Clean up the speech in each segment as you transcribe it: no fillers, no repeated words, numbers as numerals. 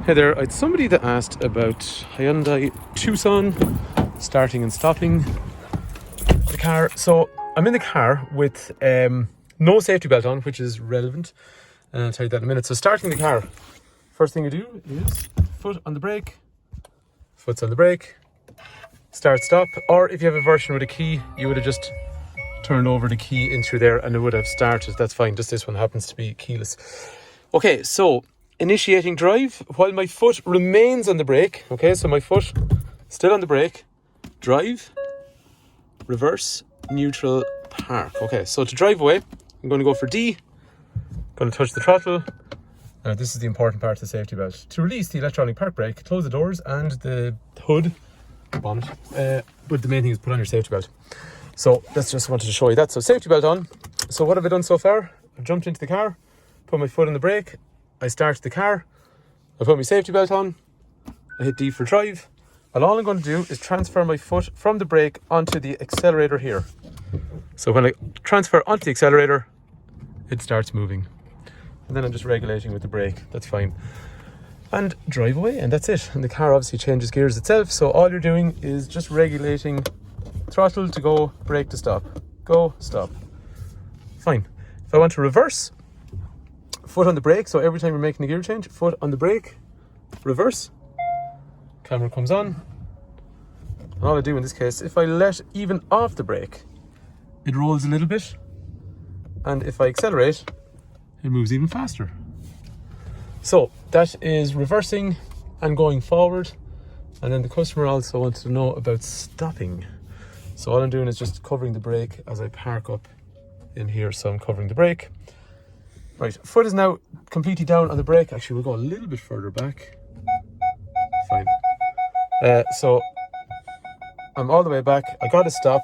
Hey there, I had somebody that asked about Hyundai Tucson starting and stopping the car. So I'm in the car with no safety belt on, which is relevant, and I'll tell you that in a minute. So starting the car, first thing you do is foot on the brake, foot's on the brake, start, stop. Or if you have a version with a key, you would have just turned over the key in through there and it would have started. That's fine, just this one happens to be keyless. Okay, so initiating drive while my foot remains on the brake. Okay, so my foot still on the brake. Drive, reverse, neutral, park. Okay, so to drive away, I'm going to go for D. Going to touch the throttle. Now this is the important part of the safety belt. To release the electronic park brake, close the doors and the hood, bonnet. But the main thing is put on your safety belt. So that's just wanted to show you that. So safety belt on. So what have I done so far? I've jumped into the car, put my foot on the brake. I start the car, I put my safety belt on, I hit D for drive, and all I'm going to do is transfer my foot from the brake onto the accelerator here. So when I transfer onto the accelerator, it starts moving. And then I'm just regulating with the brake, that's fine. And drive away, and that's it. And the car obviously changes gears itself, so all you're doing is just regulating throttle to go, brake to stop. Go, stop. Fine. If I want to reverse, foot on the brake, so every time you're making a gear change, foot on the brake, reverse, camera comes on, and all I do in this case, if I let even off the brake, it rolls a little bit, and if I accelerate, it moves even faster. So that is reversing and going forward, and then the customer also wants to know about stopping. So all I'm doing is just covering the brake as I park up in here, so I'm covering the brake. Right, foot is now completely down on the brake. Actually, we'll go a little bit further back. Fine. So I'm all the way back. I got to stop.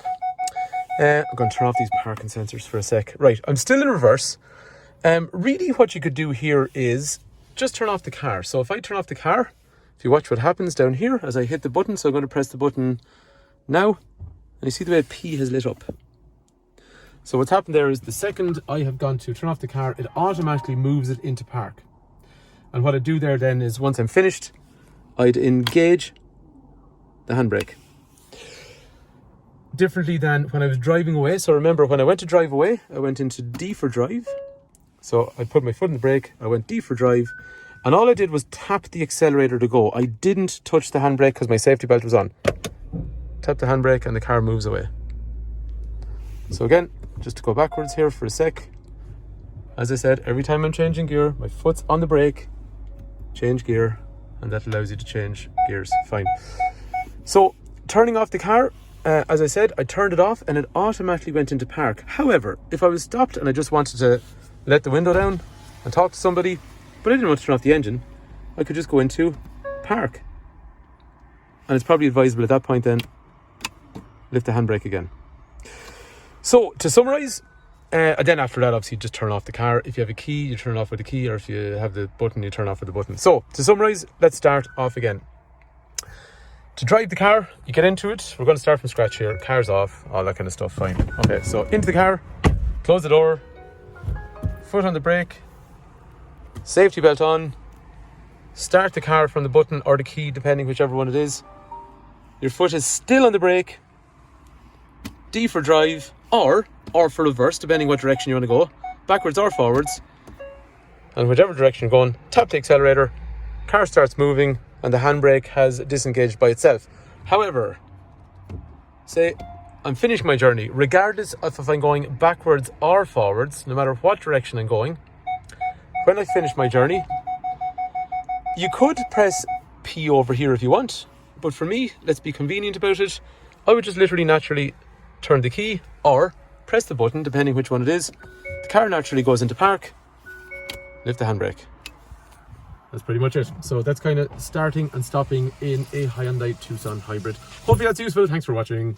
I'm going to turn off these parking sensors for a sec. Right, I'm still in reverse. Really what you could do here is just turn off the car. So if I turn off the car, if you watch what happens down here as I hit the button, so I'm going to press the button now, and you see the way P has lit up. So what's happened there is the second I have gone to turn off the car, it automatically moves it into park. And what I do there then is once I'm finished, I'd engage the handbrake. Differently than when I was driving away. So remember, when I went to drive away, I went into D for drive. So I put my foot in the brake, I went D for drive, and all I did was tap the accelerator to go. I didn't touch the handbrake because my safety belt was on. Tap the handbrake and the car moves away. So again, just to go backwards here for a sec. As I said, every time I'm changing gear, my foot's on the brake, change gear, and that allows you to change gears. Fine. So turning off the car, as I said, I turned it off and it automatically went into park. However, if I was stopped and I just wanted to let the window down and talk to somebody, but I didn't want to turn off the engine, I could just go into park. And it's probably advisable at that point then, lift the handbrake again. So to summarize, and then after that, obviously just turn off the car. If you have a key, you turn it off with the key, or if you have the button, you turn off with the button. So to summarize, let's start off again. To drive the car, you get into it. We're going to start from scratch here. Car's off, all that kind of stuff, fine. Okay, so into the car, close the door, foot on the brake, safety belt on, start the car from the button or the key, depending whichever one it is. Your foot is still on the brake, D for drive, or for reverse, depending what direction you want to go, backwards or forwards. And whichever direction you're going, tap the accelerator, car starts moving, and the handbrake has disengaged by itself. However, say I'm finishing my journey, regardless of if I'm going backwards or forwards, no matter what direction I'm going, when I finish my journey, you could press P over here if you want, but for me, let's be convenient about it, I would just literally naturally turn the key or press the button, depending which one it is. The car naturally goes into park, lift the handbrake. That's pretty much it. So that's kind of starting and stopping in a Hyundai Tucson Hybrid. Hopefully that's useful. Thanks for watching.